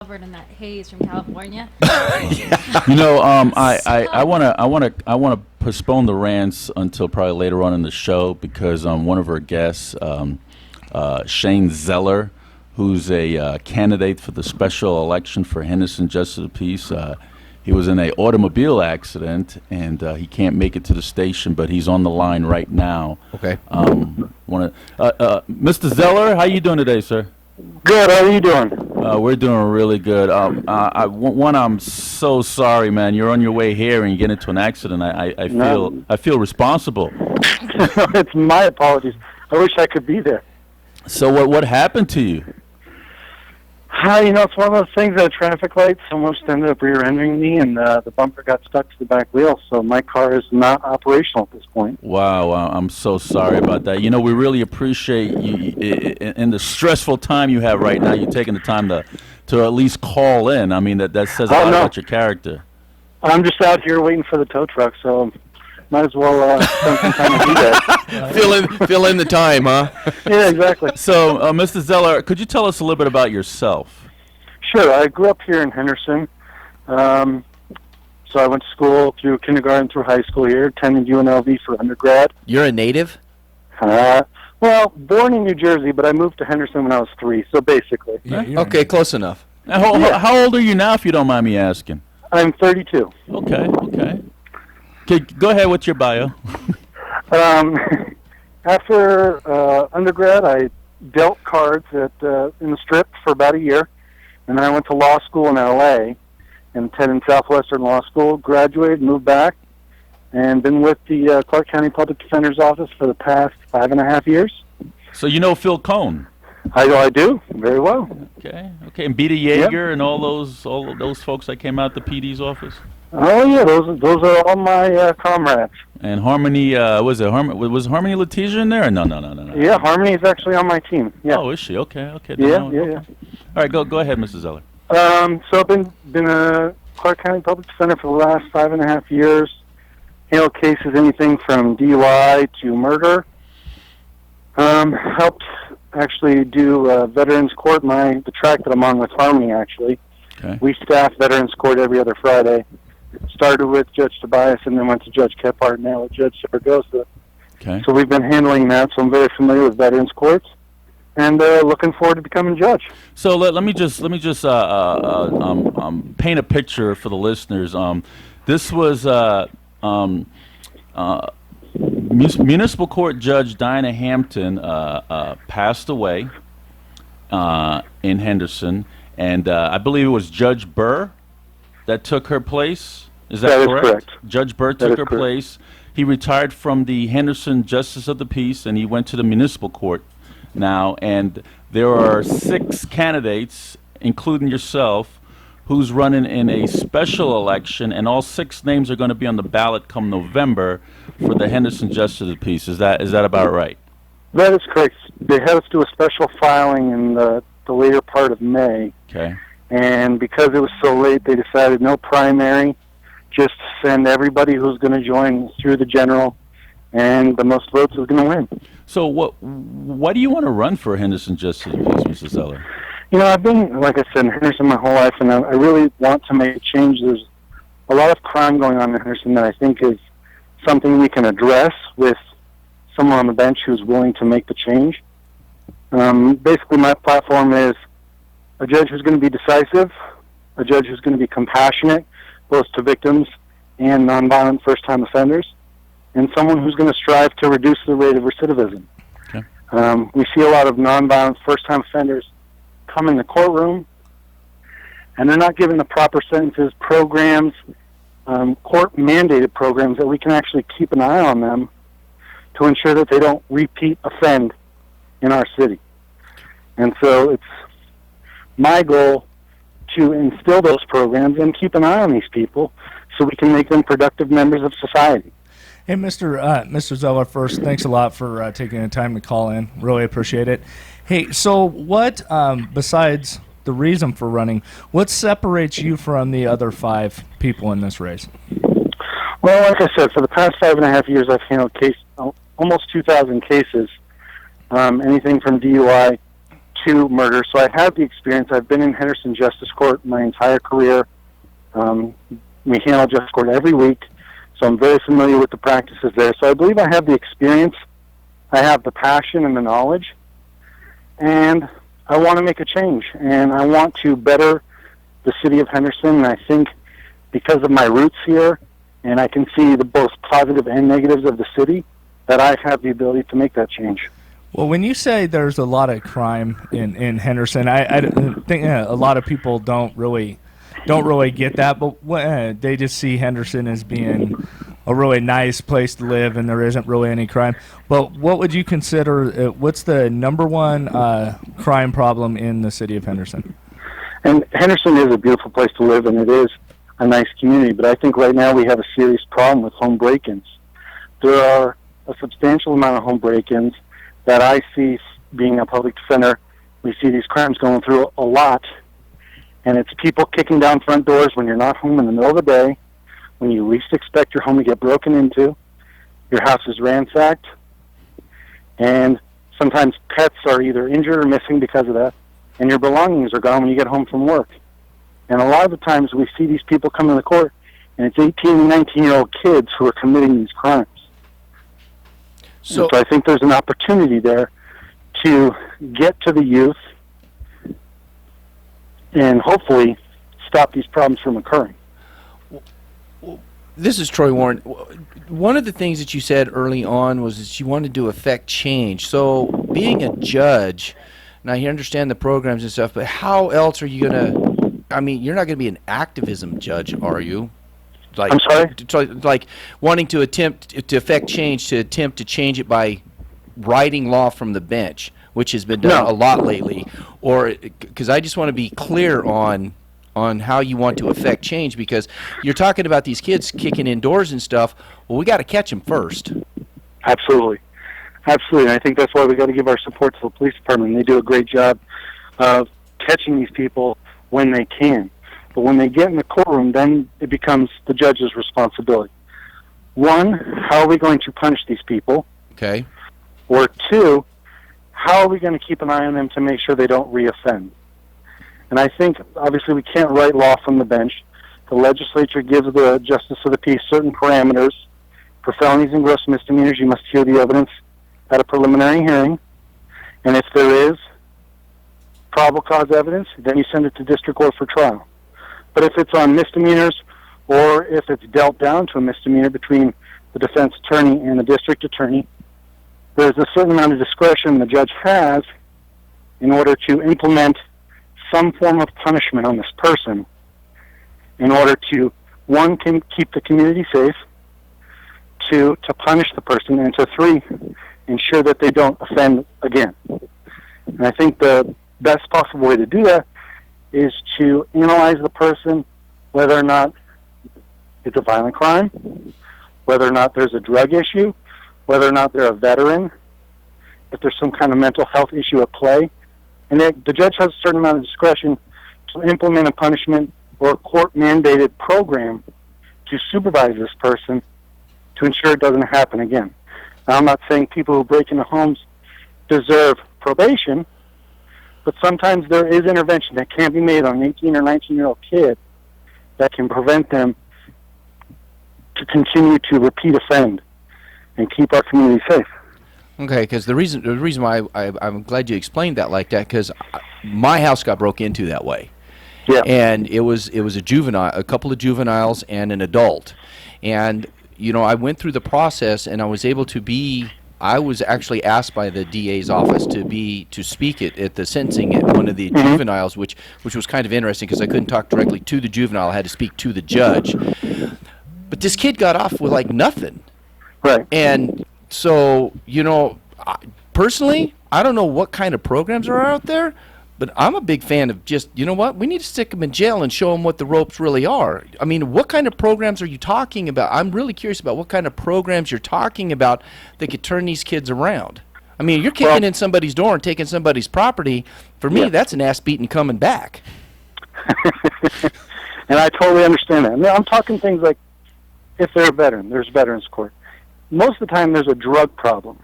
covered in that haze from California. I wanna postpone the rants until probably later on in the show because one of our guests, Shane Zeller, who's a candidate for the special election for Henderson Justice of the Peace. He was in a automobile accident and he can't make it to the station, but he's on the line right now. Okay. Mr. Zeller, how you doing today, sir? Good. How are you doing? We're doing really good. I'm so sorry, man. You're on your way here and you get into an accident. I feel responsible. It's my apologies. I wish I could be there. So what happened to you? It's one of those things at a traffic light. Someone ended up rear-ending me, and the bumper got stuck to the back wheel, so my car is not operational at this point. Wow, I'm so sorry about that. We really appreciate you in the stressful time you have right now. You taking the time to at least call in. I mean, that says a lot about your character. I'm just out here waiting for the tow truck, so might as well spend some time to do that. Fill in the time, huh? Yeah, exactly. So, Mr. Zeller, could you tell us a little bit about yourself? Sure. I grew up here in Henderson. So I went to school through kindergarten through high school here, attended UNLV for undergrad. You're a native? Well, born in New Jersey, but I moved to Henderson when I was 3, so basically. Yeah, okay, close enough. How old are you now, if you don't mind me asking? I'm 32. Okay. Go ahead with your bio. After undergrad, I dealt cards in the Strip for about a year, and then I went to law school in L.A. and attended Southwestern Law School, graduated, moved back, and been with the Clark County Public Defender's Office for the past 5.5 years. So you know Phil Cohn? I do, very well. Okay, and Beta Yeager and all those folks that came out the PD's office? Oh, yeah, those are all my comrades. And Harmony, was Harmony Letitia in there? Or no. Yeah, Harmony is actually on my team. Yeah. Oh, is she? Okay. Yeah. All right, go ahead, Mrs. Zeller. So I've been a Clark County Public Defender for the last 5.5 years. Handled cases anything from DUI to murder. Helped actually do Veterans Court, the track that I'm on with Harmony, actually. Okay. We staff Veterans Court every other Friday. Started with Judge Tobias and then went to Judge Kephart, now with Judge Saragosa. Okay. So we've been handling that, so I'm very familiar with Veterans Courts, and looking forward to becoming judge. So let me just paint a picture for the listeners. This was Municipal Court Judge Diana Hampton passed away in Henderson, and I believe it was Judge Burr that took her place. Is that correct? Is correct. Judge Burr took her place. He retired from the Henderson Justice of the Peace, and he went to the municipal court now. And there are 6 candidates, including yourself, who's running in a special election, and all 6 names are going to be on the ballot come November for the Henderson Justice of the Peace. Is that about right? That is correct. They had us do a special filing in the later part of May. Okay. And because it was so late, they decided no primary, just send everybody who's going to join through the general, and the most votes is going to win. So why do you want to run for Henderson Justice of the Peace, Mr. Zeller? I've been, like I said, in Henderson my whole life, and I really want to make a change. There's a lot of crime going on in Henderson that I think is something we can address with someone on the bench who's willing to make the change. Basically, my platform is a judge who's going to be decisive, a judge who's going to be compassionate, both to victims and nonviolent first-time offenders, and someone who's going to strive to reduce the rate of recidivism. Okay. We see a lot of nonviolent first-time offenders come in the courtroom, and they're not given the proper sentences, programs, court-mandated programs that we can actually keep an eye on them to ensure that they don't repeat offend in our city. And so it's my goal to instill those programs and keep an eye on these people so we can make them productive members of society. Hey, Mr. Zeller, first, thanks a lot for taking the time to call in. Really appreciate it. Hey, so what, besides the reason for running, what separates you from the other 5 people in this race? Well, like I said, for the past 5.5 years, I've handled almost 2,000 cases, anything from DUI to murder, so I have the experience. I've been in Henderson Justice Court my entire career. We handle Justice Court every week, so I'm very familiar with the practices there. So I believe I have the experience, I have the passion and the knowledge, and I want to make a change, and I want to better the city of Henderson, and I think because of my roots here, and I can see the both positive and negatives of the city, that I have the ability to make that change. Well, when you say there's a lot of crime in Henderson, I think a lot of people don't really get that, but they just see Henderson as being a really nice place to live, and there isn't really any crime. But what would you consider? What's the number one crime problem in the city of Henderson? And Henderson is a beautiful place to live, and it is a nice community. But I think right now we have a serious problem with home break-ins. There are a substantial amount of home break-ins that I see. Being a public defender, we see these crimes going through a lot, and it's people kicking down front doors when you're not home in the middle of the day, when you least expect your home to get broken into, your house is ransacked, and sometimes pets are either injured or missing because of that, and your belongings are gone when you get home from work. And a lot of the times we see these people come into court, and it's 18 and 19-year-old kids who are committing these crimes. So I think there's an opportunity there to get to the youth and hopefully stop these problems from occurring. This is Troy Warren. One of the things that you said early on was that you wanted to affect change. So being a judge, now you understand the programs and stuff, but how else are you going to, I mean, you're not going to be an activism judge, are you? Like, I'm sorry? Like wanting to attempt to affect change, to attempt to change it by writing law from the bench, which has been done a lot lately. Or, because I just want to be clear on how you want to affect change, because you're talking about these kids kicking indoors and stuff. Well, we got to catch them first. Absolutely. Absolutely. And I think that's why we got to give our support to the police department. They do a great job of catching these people when they can. But when they get in the courtroom, then it becomes the judge's responsibility. One, how are we going to punish these people? Okay. Or two, how are we going to keep an eye on them to make sure they don't reoffend? And I think, obviously, we can't write law from the bench. The legislature gives the justice of the peace certain parameters. For felonies and gross misdemeanors, you must hear the evidence at a preliminary hearing. And if there is probable cause evidence, then you send it to district court for trial. But if it's on misdemeanors, or if it's dealt down to a misdemeanor between the defense attorney and the district attorney, there's a certain amount of discretion the judge has in order to implement some form of punishment on this person in order to, one, can keep the community safe, two, to punish the person, and to three, ensure that they don't offend again. And I think the best possible way to do that is to analyze the person, whether or not it's a violent crime, whether or not there's a drug issue, whether or not they're a veteran, if there's some kind of mental health issue at play. And the judge has a certain amount of discretion to implement a punishment or a court-mandated program to supervise this person to ensure it doesn't happen again. Now, I'm not saying people who break into homes deserve probation, but sometimes there is intervention that can be made on an 18 or 19-year-old kid that can prevent them to continue to repeat offend and keep our community safe. Okay, because the reason why I'm glad you explained that like that, because my house got broke into that way. Yeah. And it was a juvenile, a couple of juveniles and an adult. And, you know, I went through the process, and I was able to be, I was actually asked by the DA's office to speak at the sentencing at one of the juveniles, which was kind of interesting because I couldn't talk directly to the juvenile. I had to speak to the judge. But this kid got off with like nothing. Right. And so, you know, personally, I don't know what kind of programs are out there, but I'm a big fan of just, you know what, we need to stick them in jail and show them what the ropes really are. I mean, what kind of programs are you talking about? I'm really curious about what kind of programs you're talking about that could turn these kids around. I mean, you're kicking in somebody's door and taking somebody's property. For me, that's an ass beating coming back. And I totally understand that. I mean, I'm talking things like if they're a veteran, there's veterans court. Most of the time there's a drug problem,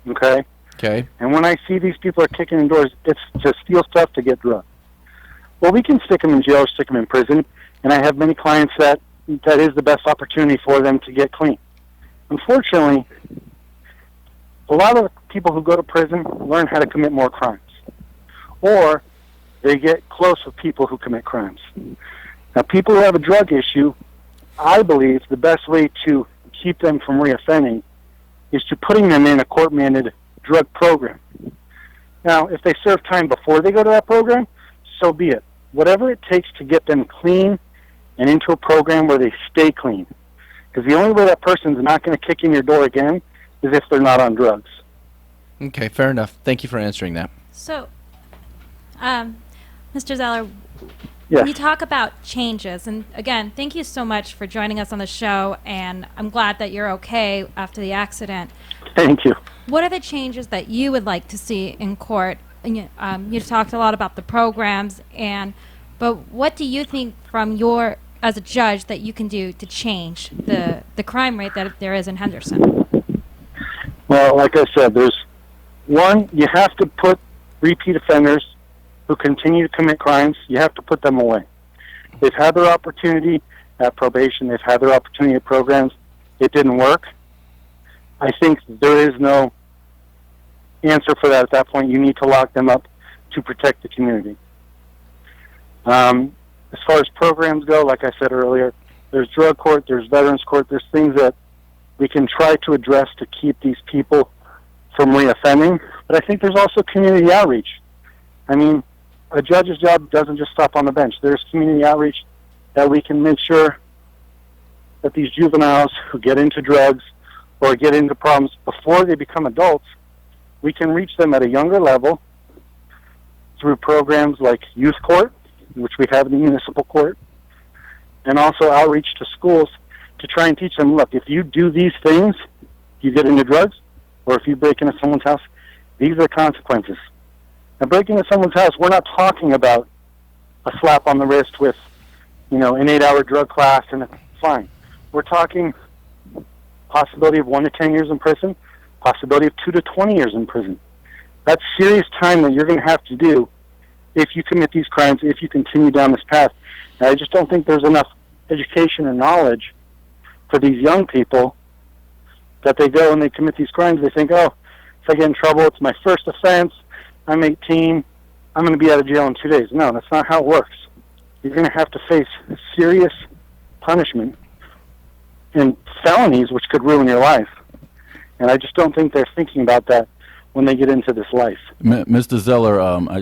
okay? Okay. And when I see these people are kicking in doors, it's to steal stuff to get drugs. Well, we can stick them in jail or stick them in prison, and I have many clients that is the best opportunity for them to get clean. Unfortunately, a lot of people who go to prison learn how to commit more crimes, or they get close with people who commit crimes. Now, people who have a drug issue, I believe the best way to keep them from reoffending is to putting them in a court-mandated drug program. Now, if they serve time before they go to that program, so be it. Whatever it takes to get them clean and into a program where they stay clean. Because the only way that person's not going to kick in your door again is if they're not on drugs. Okay, fair enough. Thank you for answering that. So, Mr. Zeller, Yes. when you talk about changes, and again, thank you so much for joining us on the show, and I'm glad that you're okay after the accident. Thank you. What are the changes that you would like to see in court? And you talked a lot about the programs, but what do you think from as a judge, that you can do to change the crime rate that there is in Henderson? Well, like I said, you have to put repeat offenders who continue to commit crimes, you have to put them away. They've had their opportunity at probation, they've had their opportunity at programs, it didn't work. I think there is no answer for that at that point. You need to lock them up to protect the community. As far as programs go, like I said earlier, there's drug court, there's veterans court, there's things that we can try to address to keep these people from reoffending, but I think there's also community outreach. I mean, a judge's job doesn't just stop on the bench. There's community outreach that we can make sure that these juveniles who get into drugs or get into problems before they become adults, we can reach them at a younger level through programs like youth court, which we have in the municipal court, and also outreach to schools to try and teach them, look, if you do these things, you get into drugs, or if you break into someone's house, these are the consequences. Now, breaking into someone's house, we're not talking about a slap on the wrist with, an 8-hour drug class and it's fine. We're talking possibility of 1 to 10 years in prison, possibility of 2 to 20 years in prison. That's serious time that you're going to have to do if you commit these crimes, if you continue down this path. And I just don't think there's enough education or knowledge for these young people that they go and they commit these crimes. They think, oh, if I get in trouble, it's my first offense, I'm 18, I'm going to be out of jail in 2 days. No, that's not how it works. You're going to have to face serious punishment and felonies which could ruin your life. And I just don't think they're thinking about that when they get into this life. Mr. Zeller,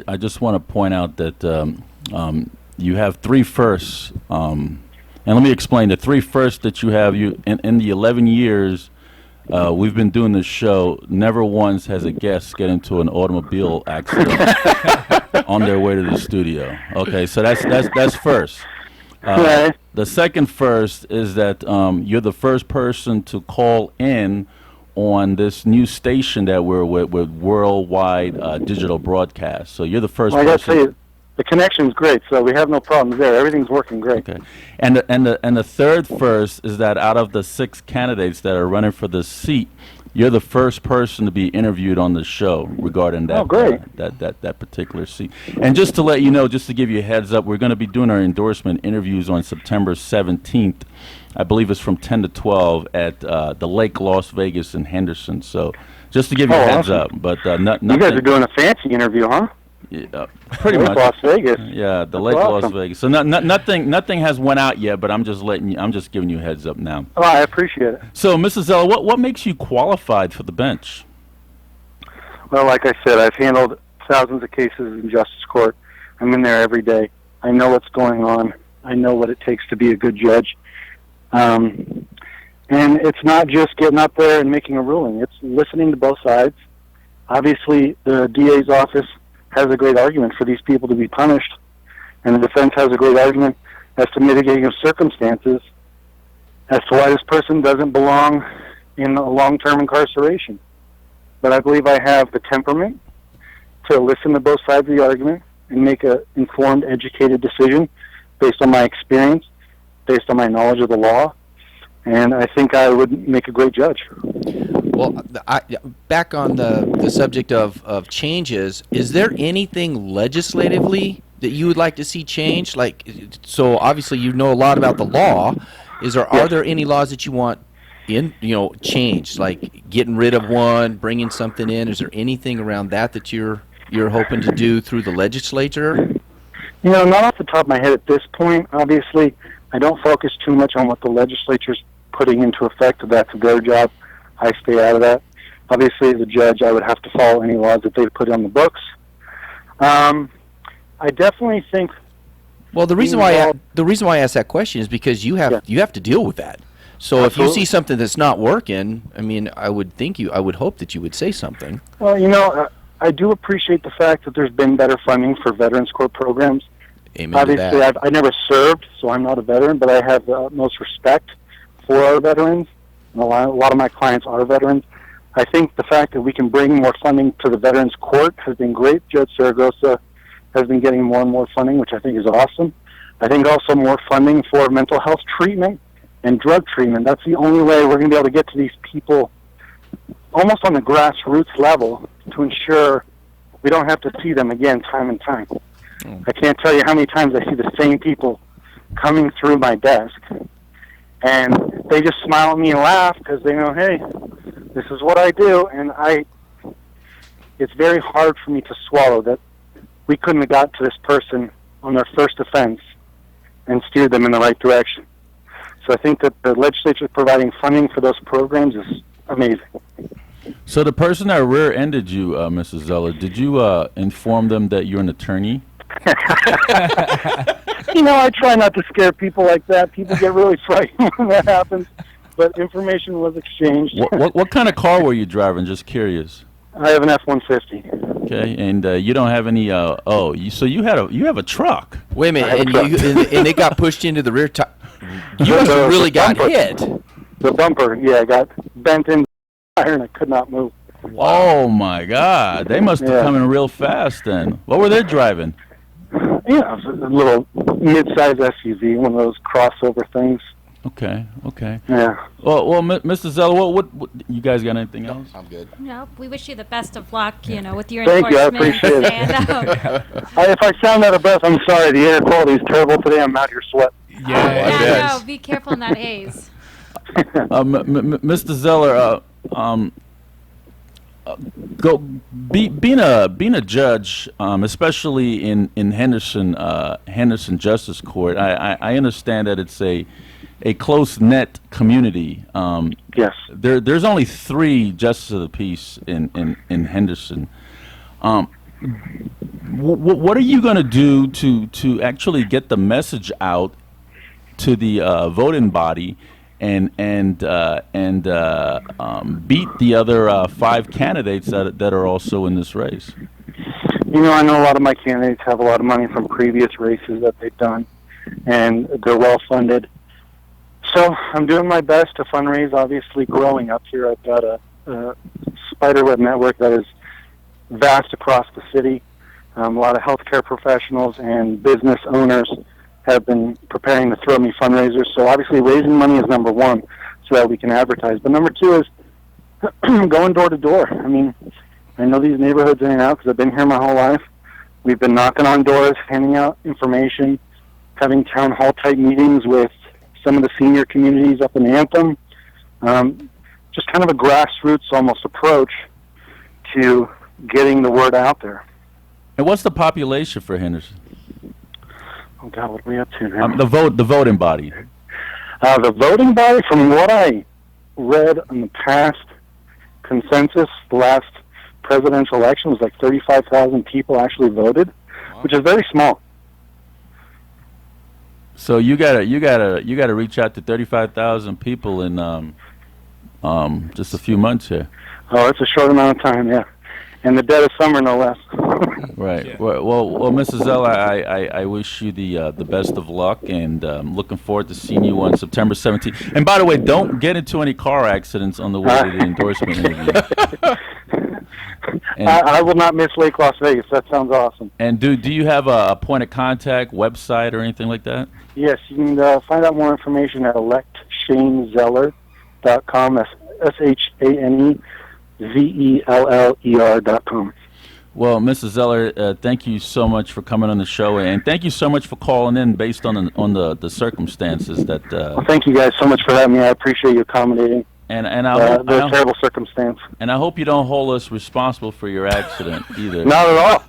I just want to point out that you have 3 firsts. And let me explain. The 3 firsts that you have, in the 11 years we've been doing this show, never once has a guest get into an automobile accident on their way to the studio. Okay, so that's first. Right. The second first is that you're the first person to call in on this new station that we're with worldwide digital broadcast. So you're the first Well, I got to person. tell you, the connection's great, so we have no problems there. Everything's working great. Okay, and the third first is that out of the 6 candidates that are running for this seat, you're the first person to be interviewed on the show regarding that. Oh, great. That particular seat. And just to let you know, just to give you a heads up, we're going to be doing our endorsement interviews on September 17th. I believe it's from 10 to 12 at the Lake Las Vegas in Henderson. So just to give you a heads awesome. up, but You guys are doing a fancy interview, huh? pretty Lake much. Las Vegas. Yeah, the That's Lake Las awesome. Vegas. So nothing has went out yet, but I'm just giving you a heads up now. Oh, I appreciate it. So, Mrs. Zeller, what makes you qualified for the bench? Well, like I said, I've handled thousands of cases in justice court. I'm in there every day. I know what's going on. I know what it takes to be a good judge. And it's not just getting up there and making a ruling. It's listening to both sides. Obviously, the DA's office has a great argument for these people to be punished, and the defense has a great argument as to mitigating of circumstances as to why this person doesn't belong in a long-term incarceration. But I believe I have the temperament to listen to both sides of the argument and make an informed, educated decision based on my experience, based on my knowledge of the law, and I think I would make a great judge. Well, back on the subject of changes, is there anything legislatively that you would like to see changed? Like, so obviously you know a lot about the law. Are there any laws that you want changed, like getting rid of one, bringing something in? Is there anything around that you're hoping to do through the legislature? Not off the top of my head at this point. Obviously, I don't focus too much on what the legislature's putting into effect. That's their job. I stay out of that. Obviously, as a judge, I would have to follow any laws that they put on the books. I definitely think. Well, the reason why I ask that question is because you have to deal with that. So if you see something that's not working, I mean, I would hope that you would say something. Well, I do appreciate the fact that there's been better funding for Veterans Court programs. Amen Obviously, to that. I never served, so I'm not a veteran, but I have the utmost respect for our veterans. And a lot of my clients are veterans. I think the fact that we can bring more funding to the Veterans Court has been great. Judge Saragosa has been getting more and more funding, which I think is awesome. I think also more funding for mental health treatment and drug treatment. That's the only way we're going to be able to get to these people almost on the grassroots level to ensure we don't have to see them again time and time. I can't tell you how many times I see the same people coming through my desk, and they just smile at me and laugh because they know, hey, this is what I do, and it's very hard for me to swallow that we couldn't have got to this person on their first offense and steered them in the right direction. So I think that the legislature providing funding for those programs is amazing. So the person that rear-ended you, Mrs. Zeller, did you inform them that you're an attorney? I try not to scare people like that. People get really frightened when that happens. But information was exchanged. What kind of car were you driving? Just curious. I have an F-150. Okay, and you don't have any. So you have a truck. Wait a minute, and it got pushed into the rear tire. You must have really got hit. The bumper, got bent in the tire, and I could not move. Oh my God! They must have come in real fast then. What were they driving? It was a little mid-size SUV, one of those crossover things. Okay. Yeah. Well, Mr. Zeller, what you guys got anything else? I'm good. No, we wish you the best of luck, with your Thank you, I enforcement. appreciate it. And, If I sound out of breath, I'm sorry. The air quality is terrible today. I'm out here sweating. yeah, no, be careful in that haze. Mr. Zeller, being a judge, especially in Henderson Justice Court, I understand that it's a close-knit community. Yes. There's only 3 justices of the peace in Henderson. What are you going to do to actually get the message out to the voting body and beat the other 5 candidates that are also in this race? I know a lot of my candidates have a lot of money from previous races that they've done, and they're well funded. So I'm doing my best to fundraise. Obviously, growing up here, I've got a spiderweb network that is vast across the city. A lot of healthcare professionals and business owners have been preparing to throw me fundraisers. So obviously, raising money is number 1, so that we can advertise. But number 2 is going door to door. I mean, I know these neighborhoods in and out because I've been here my whole life. We've been knocking on doors, handing out information, having town hall type meetings with some of the senior communities up in Anthem. Just kind of a grassroots almost approach to getting the word out there. And what's the population for Henderson? Oh God, what are we up to now? The voting body. The voting body, from what I read in the past consensus, the last presidential election was like 35,000 people actually voted, which is very small. So you gotta reach out to 35,000 people in just a few months here. Oh, it's a short amount of time, yeah. In the dead of summer, no less. Right. Yeah. Well, Mrs. Zeller, I wish you the best of luck, and looking forward to seeing you on September 17th. And by the way, don't get into any car accidents on the way to the endorsement interview. And, I will not miss Lake Las Vegas. That sounds awesome. and do you have a point of contact, website, or anything like that? Yes, you can find out more information at electshanezeller.com. That's ShaneZeller.com. Well, Mrs. Zeller, thank you so much for coming on the show, and thank you so much for calling in based on the circumstances that. Well, thank you guys so much for having me. I appreciate you accommodating And I hope, the terrible circumstance. and I hope you don't hold us responsible for your accident either. Not at all.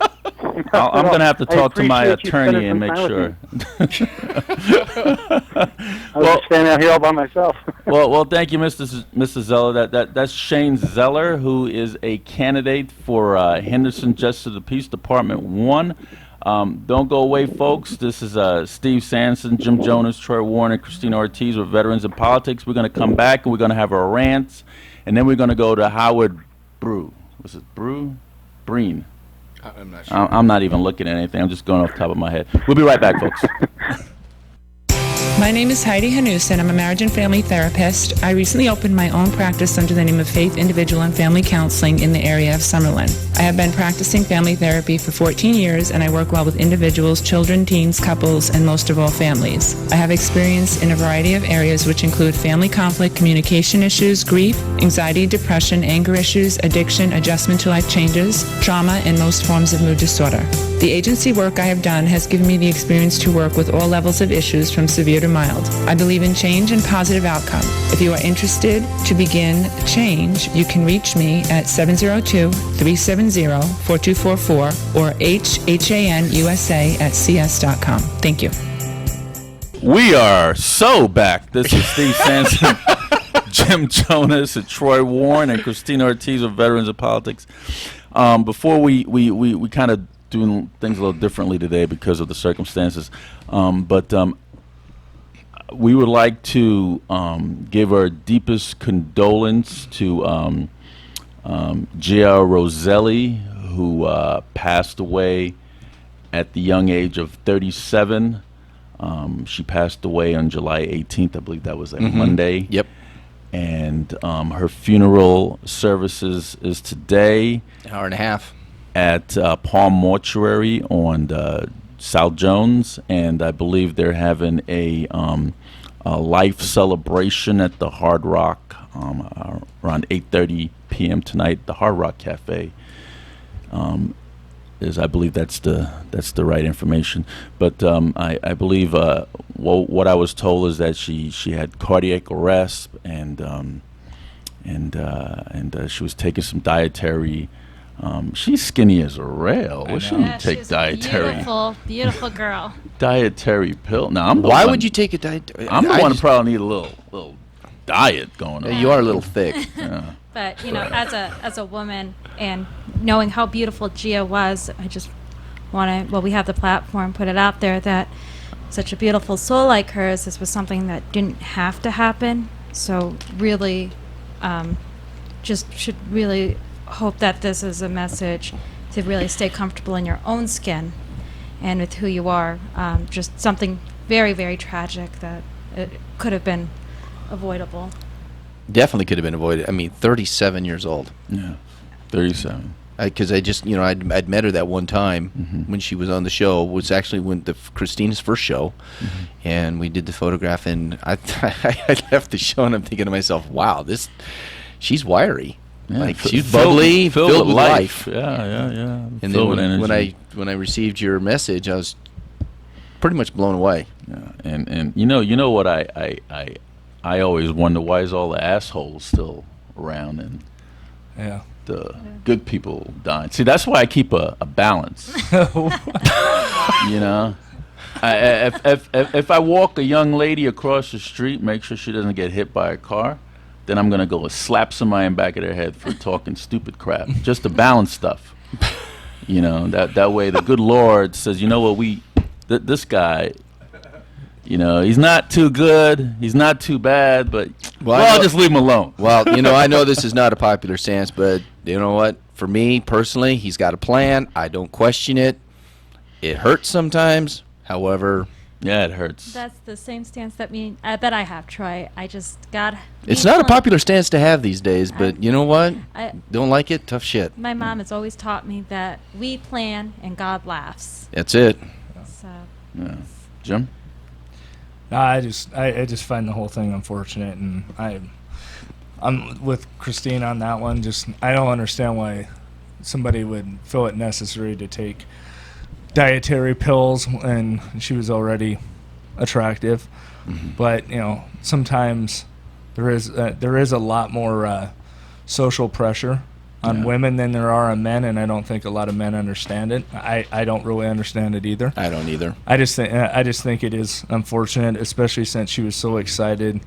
I'm going to have to I talk to my appreciate you attorney spending and some make time sure. I was just standing out here all by myself. Well, thank you, Mrs. Zeller. That's Shane Zeller, who is a candidate for Henderson Justice of the Peace Department 1. Don't go away, folks. This is Steve Sanson, Jim Jonas, Troy Warren, and Christina Ortiz with Veterans in Politics. We're going to come back, and we're going to have our rants, and then we're going to go to Howard Was it Brean? I'm not sure. I'm not even looking at anything. I'm just going off the top of my head. We'll be right back, folks. My name is Heidi Hanus, and I'm a marriage and family therapist. I recently opened my own practice under the name of Faith Individual and Family Counseling in the area of Summerlin. I have been practicing family therapy for 14 years, and I work well with individuals, children, teens, couples, and most of all, families. I have experience in a variety of areas, which include family conflict, communication issues, grief, anxiety, depression, anger issues, addiction, adjustment to life changes, trauma, and most forms of mood disorder. The agency work I have done has given me the experience to work with all levels of issues from severe to mild. I believe in change and positive outcome. If you are interested to begin change, you can reach me at 702-370-4244 or hanusa@cs.com. Thank you. We are so back. This is Steve Sanson, Jim Jonas, and Troy Warren, and Christina Ortiz of Veterans of Politics. Before we kind of doing things a little differently today because of the circumstances, but we would like to give our deepest condolence to Gia Roselli, who passed away at the young age of 37. She passed away on July 18th. I believe that was a Monday. Yep. And her funeral services is today. An hour and a half. At Palm Mortuary on South Jones, and I believe they're having a life celebration at the Hard Rock around 8:30 p.m. tonight. The Hard Rock Cafe is, I believe that's the right information. But I believe what I was told is that she had cardiac arrest and she was taking some dietary. She's skinny as a rail. Well, she didn't take she's dietary. Beautiful, beautiful girl. Dietary pill. Now I'm the Why one- would you take a dietary? I'm the one who probably need a little diet going on. You are a little thick. Yeah. But as a woman and knowing how beautiful Gia was, I just want to. Well, we have the platform, put it out there that such a beautiful soul like hers. This was something that didn't have to happen. So really, just should really hope that this is a message to really stay comfortable in your own skin and with who you are. Just something very, very tragic that it could have been avoidable. Definitely could have been avoided. I mean, 37 years old. Yeah. 37. Because I just, I'd met her that one time when she was on the show. It was actually when Christina's first show, and we did the photograph. And I left the show, and I'm thinking to myself, "Wow, she's wiry. Yeah, Like she's bubbly, filled with life." Yeah. And Filled with then energy. when I received your message, I was pretty much blown away. Yeah. And you know what I always wonder, why is all the assholes still around and Yeah. the good people dying? See, that's why I keep a balance. You know, if I walk a young lady across the street, make sure she doesn't get hit by a car, then I'm gonna go and slap somebody in the back of their head for talking stupid crap, just to balance stuff. You know, that way the good Lord says, you know what, this guy, you know, he's not too good, he's not too bad, but I'll just leave him alone. Well, I know this is not a popular stance, but you know what? For me personally, he's got a plan. I don't question it. It hurts sometimes. However, Yeah, it hurts. That's the same stance that I have, Troy. I just got. it's not a popular stance to have these days, but you know what? Don't like it? Tough shit. My mom has always taught me that we plan and God laughs. That's it. So Yeah. Jim? No, I just find the whole thing unfortunate, and I'm with Christine on that one. Just I don't understand why somebody would feel it necessary to take dietary pills when she was already attractive. But sometimes there is a lot more social pressure on women than there are on men, and I don't think a lot of men understand it. I don't really understand it either. I don't either. I just think it is unfortunate, especially since she was so excited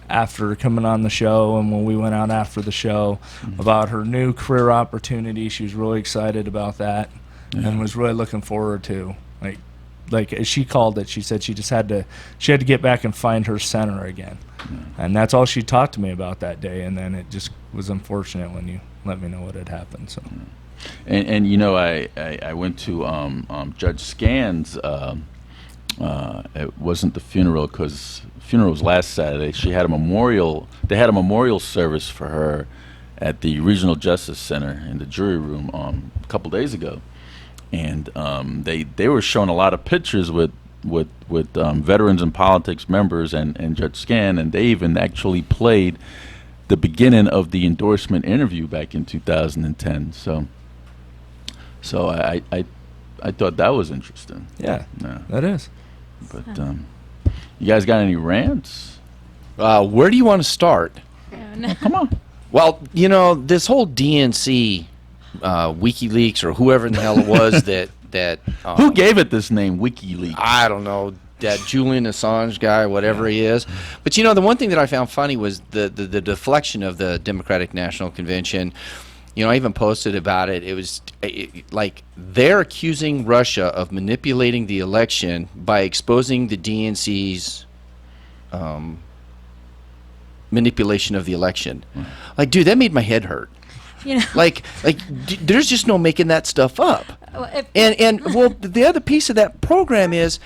after coming on the show, and when we went out after the show about her new career opportunity. She was really excited about that and was really looking forward to like as she called it. She said she had to get back and find her center again, and that's all she talked to me about that day. And then it just was unfortunate when you let me know what had happened. So, and I went to Judge Scan's. It wasn't the funeral because the funeral was last Saturday. She had a memorial. They had a memorial service for her at the Regional Justice Center in the jury room a couple days ago, and they were showing a lot of pictures with veterans and politics members and Judge Scan, and they even actually played the beginning of the endorsement interview back in 2010. So I thought that was interesting. yeah, Yeah. that is. But you guys got any rants? Where do you want to start? Come on. Well, this whole DNC, WikiLeaks or whoever in the hell it was that Who gave it this name, WikiLeaks? I don't know, that Julian Assange guy, whatever he is. But the one thing that I found funny was the deflection of the Democratic National Convention. I even posted about it. It was like they're accusing Russia of manipulating the election by exposing the DNC's manipulation of the election. Like, dude, that made my head hurt. There's just no making that stuff up. And the other piece of that program is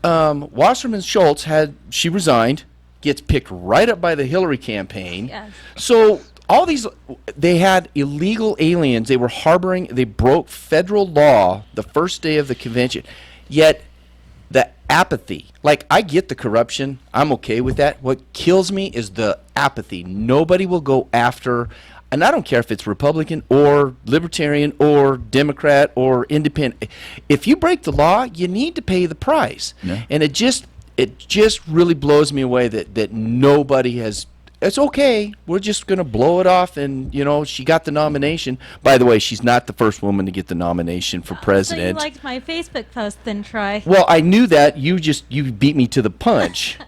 Wasserman Schultz she resigned, gets picked right up by the Hillary campaign. Yes. So they had illegal aliens. They were harboring. They broke federal law the first day of the convention. Yet the apathy. I get the corruption. I'm okay with that. What kills me is the apathy. Nobody will go after, and I don't care if it's Republican or Libertarian or Democrat or Independent. If you break the law, you need to pay the price. Yeah. And it just really blows me away that nobody has. It's okay. We're just going to blow it off. And, she got the nomination. By the way, she's not the first woman to get the nomination for president. So you liked my Facebook post then, Troy. Well, I knew that. You beat me to the punch.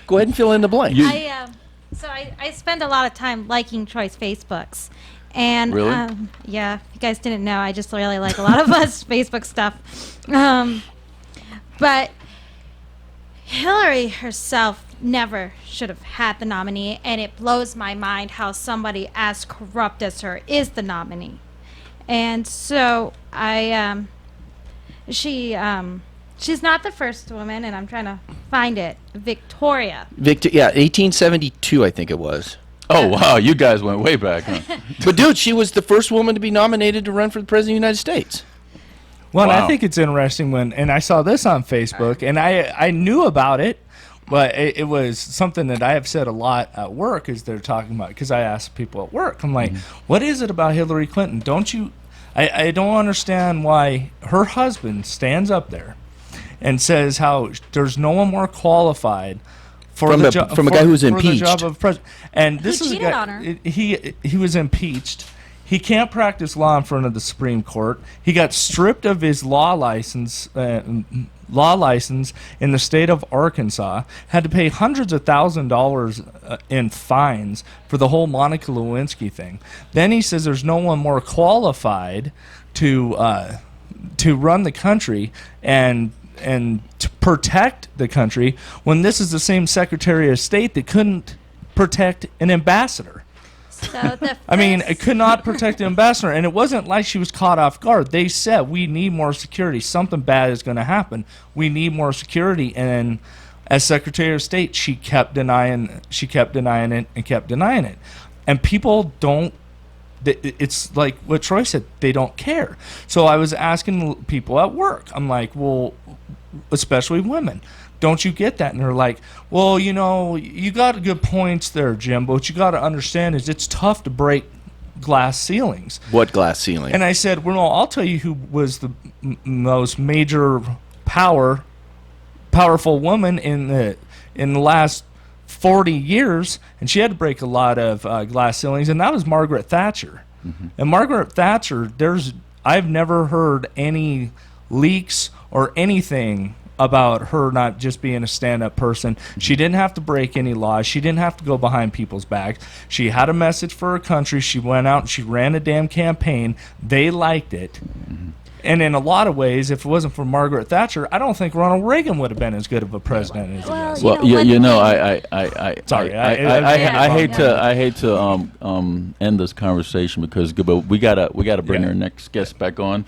Go ahead and fill in the blank. I spend a lot of time liking Troy's Facebooks. And, Really? yeah, if you guys didn't know, I just really like a lot of us Facebook stuff. But Hillary herself never should have had the nominee, and it blows my mind how somebody as corrupt as her is the nominee. And so she's not the first woman, and I'm trying to find it. Victoria. 1872, I think it was. Oh, wow. You guys went way back, huh? But, dude, she was the first woman to be nominated to run for the president of the United States. Well, and Wow. I think it's interesting and I saw this on Facebook, and I knew about it, but it was something that I have said a lot at work is they're talking about, because I asked people at work, I'm like, what is it about Hillary Clinton? I don't understand why her husband stands up there and says how there's no one more qualified for From the a guy who's for impeached. the job of president. And this Who is a cheated guy, on her. he was impeached. He can't practice law in front of the Supreme Court. He got stripped of his law license in the state of Arkansas. Had to pay hundreds of $1,000s in fines for the whole Monica Lewinsky thing. Then he says there's no one more qualified to run the country and to protect the country, when this is the same Secretary of State that couldn't protect an ambassador. So the I mean, it first- could not protect the ambassador, and it wasn't like she was caught off guard. They said, we need more security. Something bad is going to happen. We need more security. And as Secretary of State, she kept denying it. And people don't, it's like what Troy said, they don't care. So I was asking people at work, I'm like, well, especially women, don't you get that? And they're like, well, you got good points there, Jim, but what you got to understand is it's tough to break glass ceilings. What glass ceiling? And I said, well, no, I'll tell you who was the most major powerful woman in the last 40 years, and she had to break a lot of glass ceilings, and that was Margaret Thatcher. Mm-hmm. And Margaret Thatcher, I've never heard any leaks or anything about her not just being a stand-up person. She didn't have to break any laws. She didn't have to go behind people's backs. She had a message for her country. She went out and she ran a damn campaign. They liked it. Mm-hmm. And in a lot of ways, if it wasn't for Margaret Thatcher, I don't think Ronald Reagan would have been as good of a president as he was. Well, I hate to end this conversation because we gotta bring our next guest back on.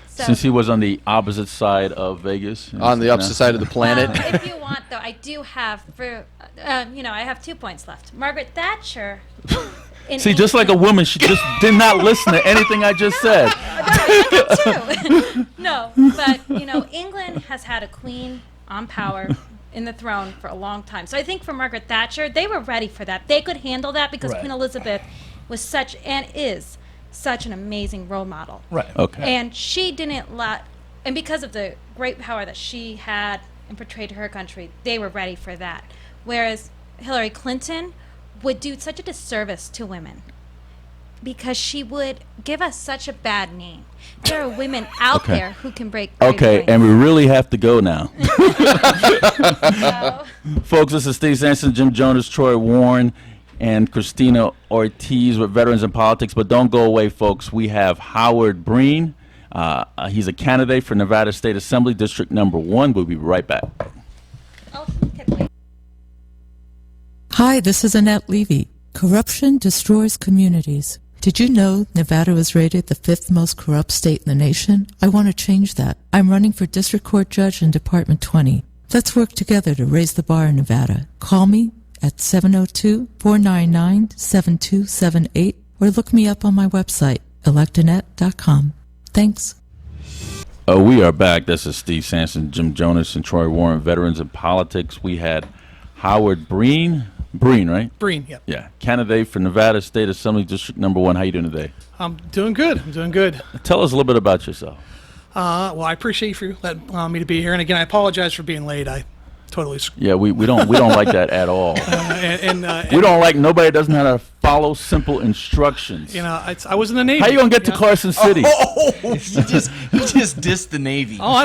Since he was on the opposite side of Vegas. On the opposite side of the planet. If you want, though, I do have, I have 2 points left. Margaret Thatcher. See, just like a woman, she just did not listen to anything I just said. No, but, England has had a queen on power in the throne for a long time. So I think for Margaret Thatcher, they were ready for that. They could handle that because Queen Elizabeth was such, and is, such an amazing role model. Right. Okay. And she didn't and because of the great power that she had and portrayed to her country, they were ready for that. Whereas Hillary Clinton would do such a disservice to women because she would give us such a bad name. There are women out there who can break. Okay, and we really have to go now. So. Folks, this is Steve Sampson, Jim Jonas, Troy Warren, and Christina Ortiz with Veterans in Politics. But don't go away, folks. We have Howard Brean. He's a candidate for Nevada State Assembly, District Number 1. We'll be right back. Hi, this is Annette Levy. Corruption destroys communities. Did you know Nevada was rated the 5th most corrupt state in the nation? I want to change that. I'm running for District Court Judge in Department 20. Let's work together to raise the bar in Nevada. Call me at 702-499-7278 or look me up on my website, electanet.com. Thanks. We are back. This is Steve Sampson, Jim Jonas, and Troy Warren, Veterans in Politics. We had Howard Brean, right? Brean, yeah. Yeah, candidate for Nevada State Assembly, District Number 1. How you doing today? I'm doing good. Tell us a little bit about yourself. Well, I appreciate you allowing me to be here. And again, I apologize for being late. I totally. Yeah, we don't like that at all. We don't like nobody doesn't know how to follow simple instructions. I was in the Navy. How you gonna get to Carson City? He just dissed the Navy. Oh, I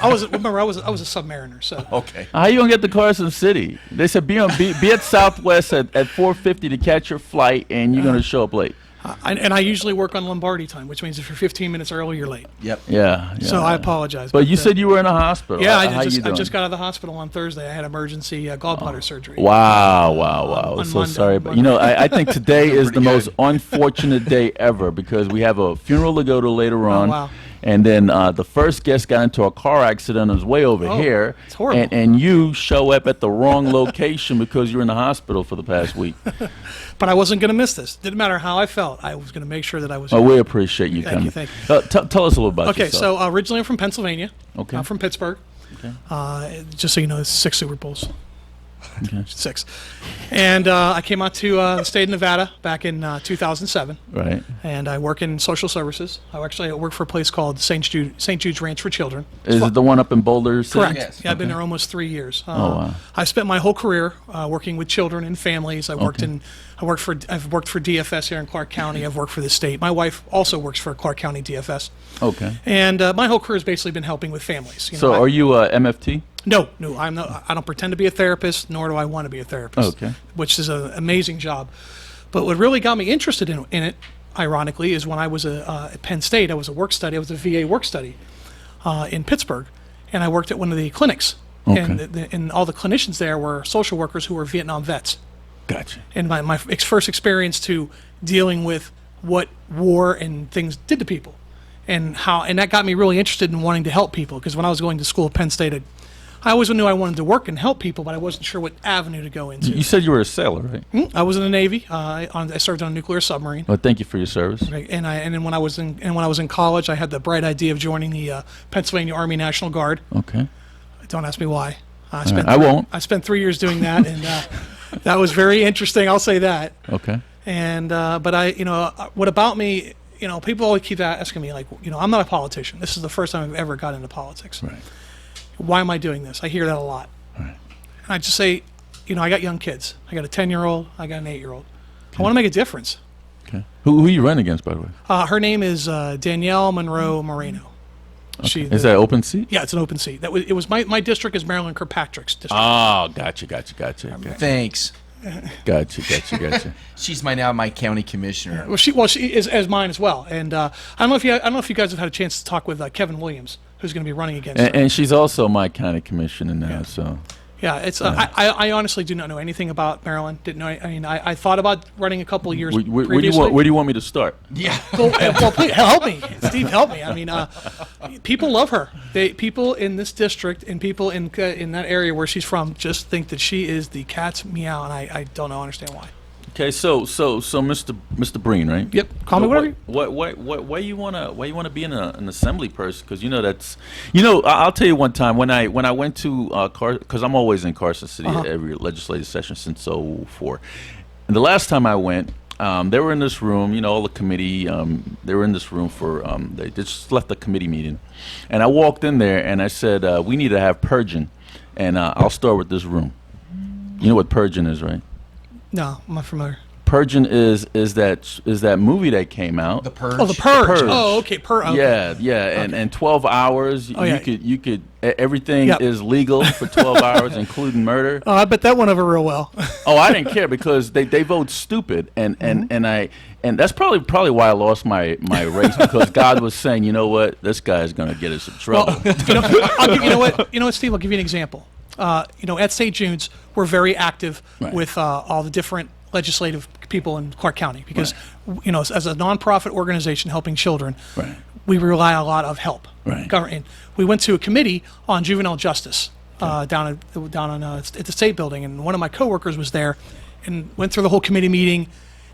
was a submariner. So okay. How you gonna get to Carson City? They said be at Southwest at 4:50 to catch your flight, and you're gonna show up late. I usually work on Lombardi time, which means if you're 15 minutes early, you're late. Yep. Yeah. So I apologize. But you said you were in a hospital. Yeah, How I you doing? just got out of the hospital on Thursday. I had emergency gallbladder surgery. Wow. On So Monday. sorry, but I think today is the most unfortunate day ever because we have a funeral to go to later on. Wow. And then the first guest got into a car accident on his way over here. It's horrible. And you show up at the wrong location because you're in the hospital for the past week. But I wasn't going to miss this. Didn't matter how I felt. I was going to make sure that I was. Oh, we appreciate you coming. Thank you. Tell us a little about Okay, yourself. so originally I'm from Pennsylvania. Okay. I'm from Pittsburgh. Okay. Just so you know, it's 6 Super Bowls. Okay. 6. And I came out to the state of Nevada back in 2007. Right. And I work in social services. I work for a place called St. Jude's Ranch for Children. Is it the one up in Boulder City? Correct. Yes. Yeah, I've been there almost 3 years. wow. I've spent my whole career working with children and families. I've worked for DFS here in Clark County. I've worked for the state. My wife also works for Clark County DFS. Okay. And my whole career has basically been helping with families. So are you MFT? No, I'm not. I don't pretend to be a therapist, nor do I want to be a therapist. Okay. Which is an amazing job. But what really got me interested in it, ironically, is when I was at Penn State. I was a work study. I was a VA work study in Pittsburgh, and I worked at one of the clinics. Okay. And all the clinicians there were social workers who were Vietnam vets. Gotcha. And my first experience to dealing with what war and things did to people, and that got me really interested in wanting to help people. Because when I was going to school at Penn State, I always knew I wanted to work and help people, but I wasn't sure what avenue to go into. You said you were a sailor, right? I was in the Navy. I served on a nuclear submarine. Well, thank you for your service. Right. And then when I was in college, I had the bright idea of joining the Pennsylvania Army National Guard. Okay. Don't ask me why. I won't. I spent 3 years doing that, and that was very interesting. I'll say that. Okay. And but what about me? People always keep asking me, like, I'm not a politician. This is the first time I've ever got into politics. Right. Why am I doing this? I hear that a lot. Right. And I just say, I got young kids. I got a 10-year-old. I got an 8-year-old. I want to make a difference. Okay. Who are you running against, by the way? Her name is Danielle Monroe Moreno. Okay. Is that an open seat? Yeah, it's an open seat. It was my district is Marilyn Kirkpatrick's district. Oh, gotcha. Thanks. Gotcha. She's now my county commissioner. Well, she is as mine as well. And I don't know if you guys have had a chance to talk with Kevin Williams, who's going to be running against her. And she's also my county commissioner now. Yeah. So. Yeah, it's. I honestly do not know anything about Maryland. Didn't know. I thought about running a couple of years previously. Where do you want me to start? Yeah. Well, please help me, Steve. Help me. I mean, people love her. People in this district and people in that area where she's from just think that she is the cat's meow, and I don't understand why. Okay, so Mr. Brean, right? Yep. Call me whatever. Why you wanna be an assembly person? Because that's I'll tell you one time when I went to because I'm always in Carson City every legislative session since '04, and the last time I went, they were in this room, all the committee, they were in this room for they just left the committee meeting, and I walked in there and I said we need to have purging, and I'll start with this room. You know what purging is, right? No, I'm not familiar. Purging is that movie that came out. The Purge. Oh, the Purge. Purge. Oh, okay. Okay. Yeah, Okay. and 12 hours. Oh, yeah. You could everything Yep. is legal for 12 hours, including murder. Oh, I bet that went over real well. Oh, I didn't care because they vote stupid, and that's probably why I lost my race, because God was saying, you know what, this guy's gonna get us in trouble. Well, you know what, Steve? I'll give you an example. At St. Jude's, we're very active Right. with all the different legislative people in Clark County because, as a nonprofit organization helping children, Right. we rely on a lot of help. Right. And we went to a committee on juvenile justice down at the State Building, and one of my coworkers was there and went through the whole committee meeting.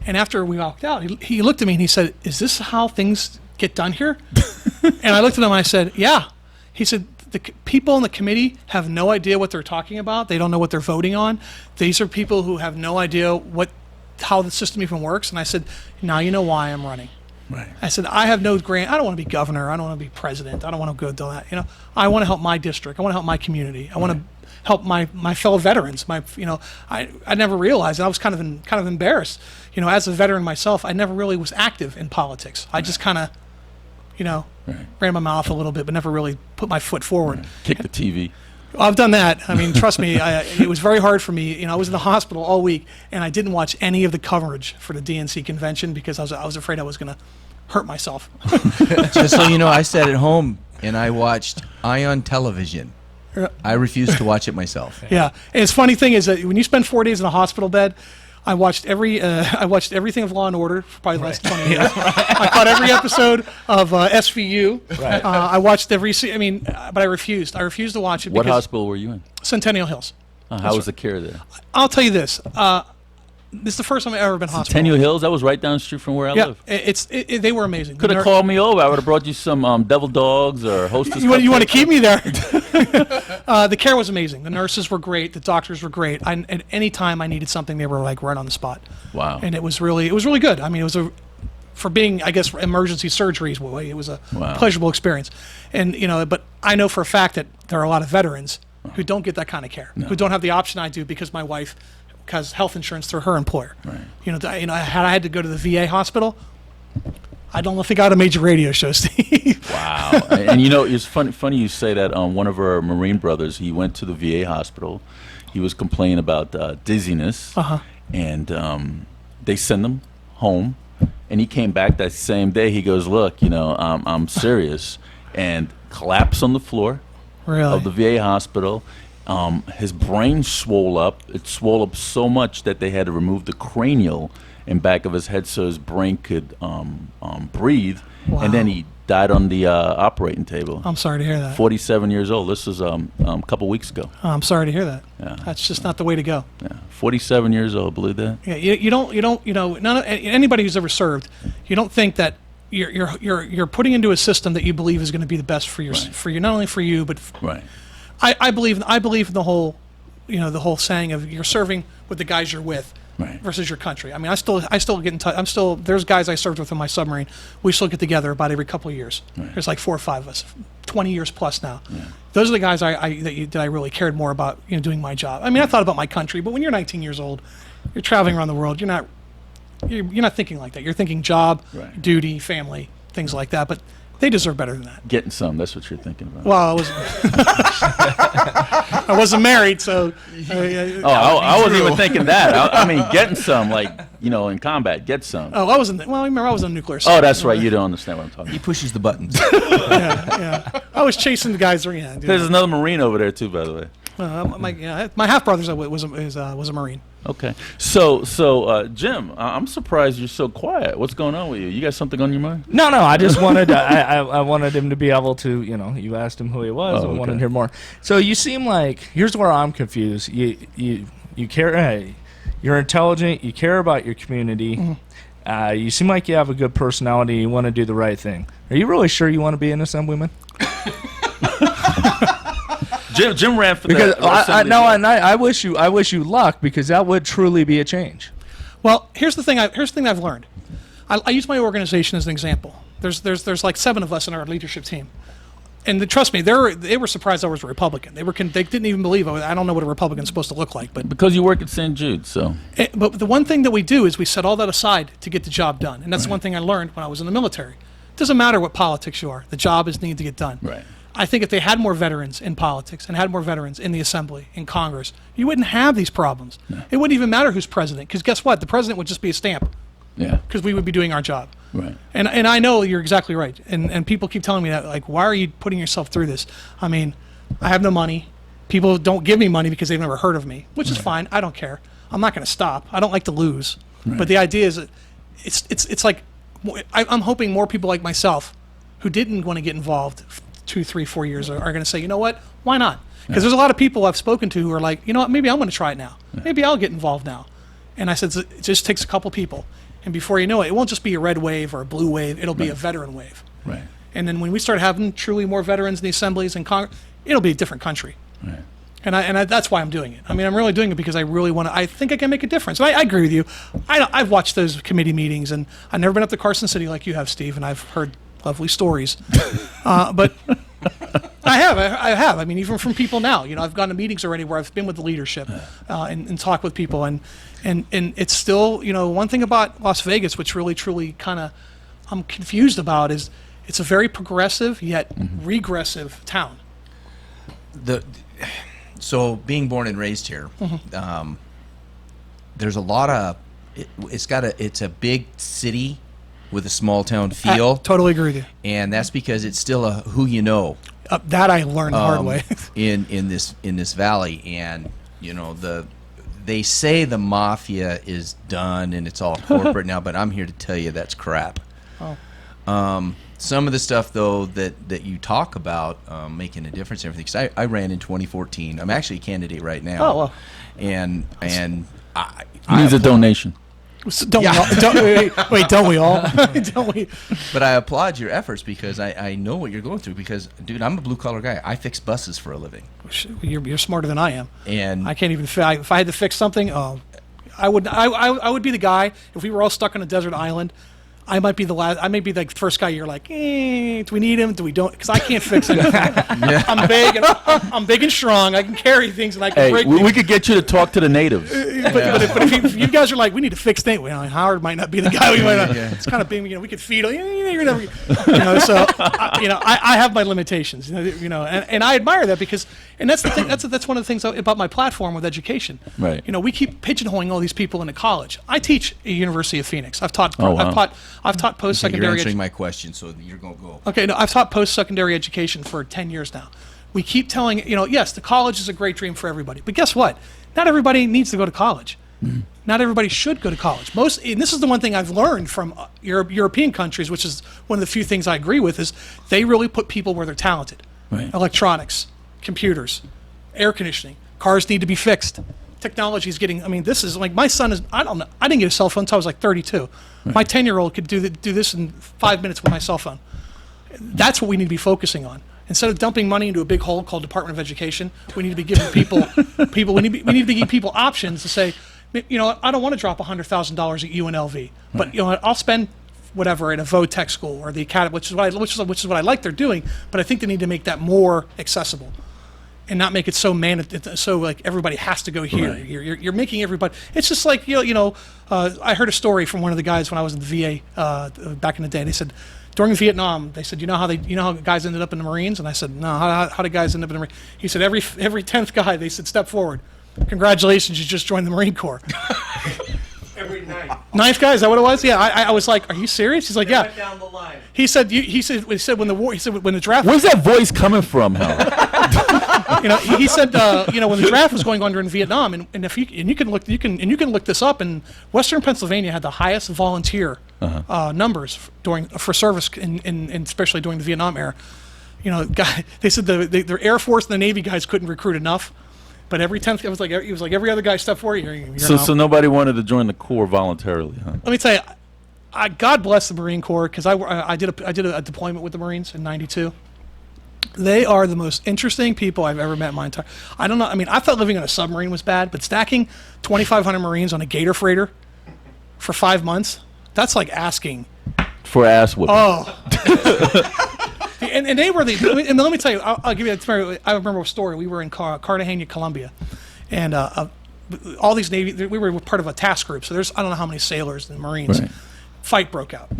And after we walked out, he looked at me and he said, "Is this how things get done here?" And I looked at him and I said, "Yeah." He said, "The people in the committee have no idea what they're talking about. They don't know what they're voting on. These are people who have no idea how the system even works." And I said, "Now you know why I'm running." Right. I said, "I have no grant. I don't want to be governor. I don't want to be president. I don't want to go do that. I want to help my district. I want to help my community. I want to help my fellow veterans. I never realized, and I was kind of embarrassed. As a veteran myself, I never really was active in politics. I just kind of, ran my mouth a little bit, but never really put my foot forward. Kick the TV. I've done that. I mean, trust me, it was very hard for me. I was in the hospital all week, and I didn't watch any of the coverage for the DNC convention because I was afraid I was going to hurt myself. Just so you know, I sat at home and I watched Ion Television. I refused to watch it myself. Yeah, and it's funny thing is that when you spend 4 days in a hospital bed, I watched everything of Law and Order for probably the last 20 years. I caught every episode of SVU. Right. I watched but I refused. I refused to watch it. What because hospital were you in? Centennial Hills. How was the care there? I'll tell you this. This is the first time I've ever been hospitalized. Centennial Hills. That was right down the street from where I live. They were amazing. Could have called me over. I would have brought you some devil dogs or Hostess. You want to keep me there? The care was amazing. The nurses were great. The doctors were great. At any time I needed something, they were like right on the spot. Wow. And it was really good. I mean, for being, I guess, emergency surgeries, it was a pleasurable experience. And but I know for a fact that there are a lot of veterans who don't get that kind of care, who don't have the option I do because my wife has health insurance through her employer. Right. Had I had to go to the VA hospital, I don't think I got a major radio show, Steve. Wow. And it's funny you say that. One of our Marine brothers, he went to the VA hospital. He was complaining about dizziness, and they sent him home. And he came back that same day. He goes, "Look, I'm serious," and collapsed on the floor of the VA hospital. His brain swole up. It swole up so much that they had to remove the cranial in back of his head so his brain could breathe. Wow. And then he died on the operating table. I'm sorry to hear that. 47 years old. This was a couple weeks ago. I'm sorry to hear that. Yeah. That's just not the way to go. Yeah. 47 years old. Believe that? Yeah, you don't anybody who's ever served, you don't think that you're putting into a system that you believe is going to be the best for your Right. for you, not only for you but Right. I believe in the whole, the whole saying of you're serving with the guys you're with. Right. Versus your country. I mean, I still get in touch. There's guys I served with in my submarine. We still get together about every couple of years. Right. There's like 4 or 5 of us, 20 years plus now. Yeah. Those are the guys that I really cared more about, doing my job. I mean, I thought about my country, but when you're 19 years old, you're traveling around the world. You're not thinking like that. You're thinking job, right. duty, family, things like that. But they deserve better than that. Getting some. That's what you're thinking about. Well, I wasn't married, so. I wasn't even thinking that. I mean, getting some, like, in combat, get some. Oh, I wasn't. Well, remember I was on nuclear. Oh, that's right. You don't understand what I'm talking He about. pushes the buttons. Yeah. I was chasing the guys. Yeah. There's another Marine over there too, by the way. My half brother was a Marine. Okay. So Jim, I'm surprised you're so quiet. What's going on with you? You got something on your mind? No, I just wanted I wanted him to be able to, you asked him who he was. I wanted to hear more. So you seem like, here's where I'm confused. You care, you're intelligent, you care about your community. Mm-hmm. You seem like you have a good personality, you want to do the right thing. Are you really sure you want to be an assemblyman? Jim ran for because that. I wish you luck, because that would truly be a change. Well, here's the thing I've learned. I use my organization as an example. There's like 7 of us in our leadership team, and trust me, they were surprised I was a Republican. They didn't even believe I don't know what a Republican's supposed to look like, but because you work at St. Jude, so. But the one thing that we do is we set all that aside to get the job done, and that's the one thing I learned when I was in the military. It doesn't matter what politics you are; the job is needed to get done. Right. I think if they had more veterans in politics and had more veterans in the Assembly, in Congress, you wouldn't have these problems. No. It wouldn't even matter who's president, because guess what? The president would just be a stamp. Yeah. Because we would be doing our job. Right. And I know you're exactly right. And people keep telling me that, like, why are you putting yourself through this? I mean, I have no money. People don't give me money because they've never heard of me, which is fine. I don't care. I'm not going to stop. I don't like to lose. Right. But the idea is that it's like I'm hoping more people like myself who didn't want to get involved 2, 3, 4 years are going to say, you know what, why not? Because there's a lot of people I've spoken to who are like, you know what, maybe I'm going to try it now. Maybe I'll get involved now. And I said, it just takes a couple people. And before you know it, it won't just be a red wave or a blue wave. It'll be a veteran wave. Right. And then when we start having truly more veterans in the assemblies and Congress, it'll be a different country. Right. And that's why I'm doing it. I mean, I'm really doing it because I really want to. I think I can make a difference. And I agree with you. I've watched those committee meetings, and I've never been up to Carson City like you have, Steve, and I've heard lovely stories. But I have. I mean, even from people now. I've gone to meetings already where I've been with the leadership and talked with people. And it's still, one thing about Las Vegas, which really, truly kind of I'm confused about, is it's a very progressive yet regressive town. So being born and raised here, there's a lot of, it's a big city with a small town feel. I totally agree with you. And that's because it's still a who you know. That I learned the hard way. in this valley, and they say the mafia is done and it's all corporate now, but I'm here to tell you that's crap. Oh. Some of the stuff though that you talk about making a difference and everything. Because I ran in 2014. I'm actually a candidate right now. Oh well. And he needs a donation. Don't we all? Don't we all? Don't we? But I applaud your efforts, because I know what you're going through. Because, dude, I'm a blue collar guy. I fix buses for a living. You're smarter than I am. And I can't even. If I had to fix something, I would be the guy. If we were all stuck on a desert island, I might be the last. I may be the first guy. You're like, do we need him? Do we don't? Because I can't fix anything. Yeah. I'm big and strong. I can carry things, and I can break things. We could get you to talk to the natives. But if you guys are like, we need to fix things. Well, Howard might not be the guy. We might not. Yeah. It's kind of being. We could feed. You're never. So I have my limitations. And I admire that, because, and that's the thing. That's one of the things about my platform with education. Right. We keep pigeonholing all these people into college. I teach at University of Phoenix. I've taught. Oh, wow. I've taught post-secondary. You're answering my question, so you're going to go. Okay, no, I've taught post-secondary education for 10 years now. We keep telling, yes, the college is a great dream for everybody. But guess what? Not everybody needs to go to college. Not everybody should go to college. And this is the one thing I've learned from European countries, which is one of the few things I agree with, is they really put people where they're talented. Right. Electronics, computers, air conditioning, cars need to be fixed. Technology is getting, this is like, my son is, I don't know, I didn't get a cell phone until I was like 32. Right. My 10-year-old could do this in 5 minutes with my cell phone. That's what we need to be focusing on. Instead of dumping money into a big hole called Department of Education, we need to be giving people we need to be giving people options to say, you know, I don't want to drop $100,000 at UNLV, but you know, I'll spend whatever at a vo-tech school or the academy, which is what I like they're doing. But I think they need to make that more accessible, and not make it so so like everybody has to go here. Right. You're making everybody. It's just like I heard a story from one of the guys when I was in the VA back in the day. They said during Vietnam, they said, you know how guys ended up in the Marines, and I said, no, how did guys end up in the Marines? He said every 10th guy, they said, step forward. Congratulations, you just joined the Marine Corps. Every night. Ninth guy, is that what it was? Yeah, I was like, are you serious? He's like, yeah. Went down the line. He said when the draft. Where's that voice coming from, Hal? He said when the draft was going on during Vietnam, and you can look this up, and Western Pennsylvania had the highest volunteer numbers for service in especially during the Vietnam era. They said the Air Force and the Navy guys couldn't recruit enough. But every 10th, it was like every other guy stepped forward. So nobody wanted to join the Corps voluntarily, huh? Let me tell you, God bless the Marine Corps, because I did a deployment with the Marines in '92. They are the most interesting people I've ever met in my entire. I don't know. I mean, I thought living on a submarine was bad, but stacking 2,500 Marines on a Gator freighter for 5 months, that's like asking for ass whooping. Oh. And they were and let me tell you, I'll give you a story. I remember a story. We were in Cartagena, Colombia, and all these Navy. We were part of a task group. So there's I don't know how many sailors and Marines. Right. Fight broke out.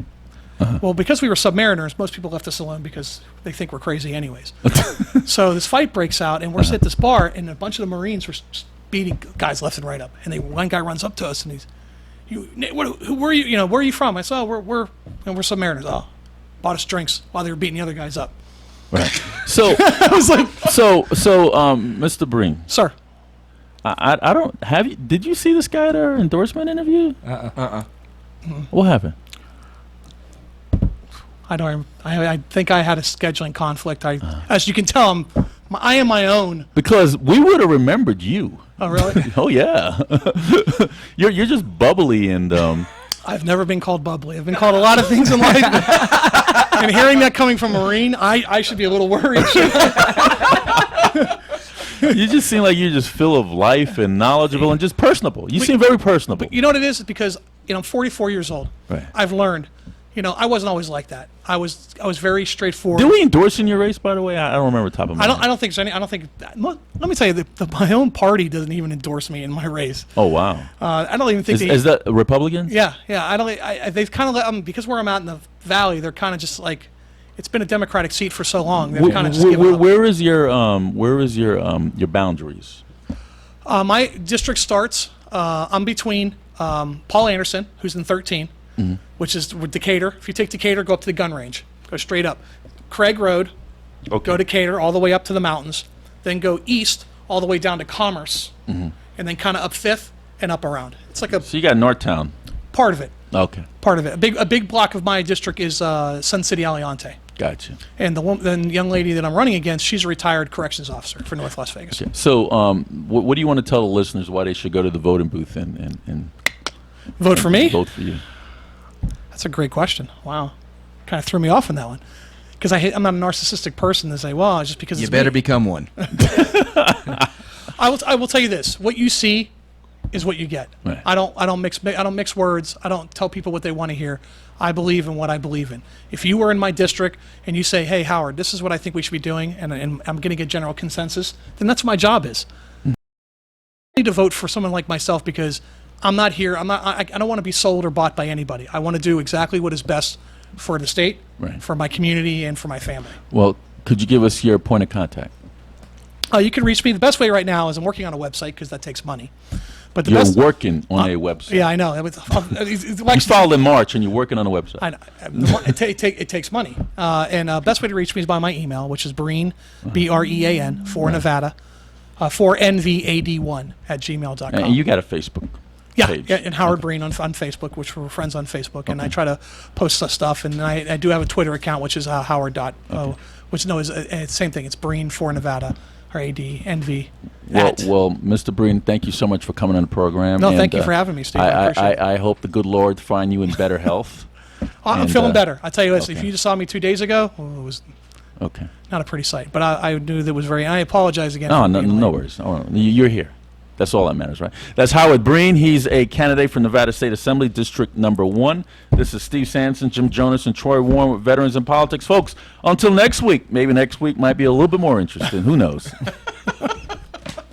Well, because we were submariners, most people left us alone because they think we're crazy anyways. So this fight breaks out, and we're sitting at this bar, and a bunch of the Marines were beating guys left and right up. And one guy runs up to us, and he's, where are you? Where are you from? I said, we're submariners. Oh. Bought us drinks while they were beating the other guys up. Right. So I was like, Mr. Brean, sir, I don't have you. Did you see this guy at our endorsement interview? What happened? I don't. I think I had a scheduling conflict. As you can tell, I am my own. Because we would have remembered you. Oh really? Oh yeah. You're just bubbly and. I've never been called bubbly. I've been called a lot of things in life. And hearing that coming from a Marine, I should be a little worried. You just seem like you're just full of life and knowledgeable and just personable. You seem very personable. But you know what it is? It's because I'm 44 years old. Right. I've learned. I wasn't always like that. I was very straightforward. Did we endorse in your race, by the way? I don't remember top of my head. I don't think so. I don't think. Let me tell you, my own party doesn't even endorse me in my race. Oh wow. I don't even think. Is that Republicans? Yeah. I don't. They've kind of let because where I'm at in the valley, they're kind of just like, it's been a Democratic seat for so long. They've kind of just given up. Where is your boundaries? My district starts. I'm between Paul Anderson, who's in 13. Mm-hmm. Which is Decatur. If you take Decatur, go up to the gun range. Go straight up. Craig Road, go Decatur all the way up to the mountains. Then go east all the way down to Commerce. Mm-hmm. And then kind of up 5th and up around. It's like So you got Northtown. Part of it. Okay. Part of it. A big block of my district is Sun City Aliante. Gotcha. And the young lady that I'm running against, she's a retired corrections officer for North Las Vegas. Okay. So what do you want to tell the listeners why they should go to the voting booth and vote for me? Vote for you. That's a great question. Wow. Kind of threw me off on that one. Because I'm not a narcissistic person to say, well, just because you better become one. I will tell you this. What you see is what you get. Right. I don't mix words. I don't tell people what they want to hear. I believe in what I believe in. If you were in my district and you say, hey, Howard, this is what I think we should be doing, and I'm going to get general consensus, then that's what my job is. I need to vote for someone like myself because I'm not here. I don't want to be sold or bought by anybody. I want to do exactly what is best for the state, right, for my community, and for my family. Well, could you give us your point of contact? You can reach me. The best way right now is I'm working on a website because that takes money. But You're working on a website. Yeah, I know. You filed in March and you're working on a website. I know. It takes money. And best way to reach me is by my email, which is Brean, Brean, for Nevada, for NVAD1 at gmail.com. And you got a Facebook page. Yeah, and Howard Brean on Facebook, which we're friends on Facebook. And I try to post stuff. And I do have a Twitter account, which is Howard. Which is same thing. It's Brean for Nevada. RADNV. Well, Mr. Brean, thank you so much for coming on the program. No, thank you for having me, Steve. I appreciate it. I hope the good Lord find you in better health. I'm feeling better. I tell you this, if you just saw me 2 days ago, it was Okay. not a pretty sight. But I knew that was very. I apologize again. No, for no, being no late. worries. No, you're here. That's all that matters, right? That's Howard Brean. He's a candidate for Nevada State Assembly, District Number 1. This is Steve Sanson, Jim Jonas, and Troy Warren with Veterans in Politics. Folks, until next week. Maybe next week might be a little bit more interesting. Who knows?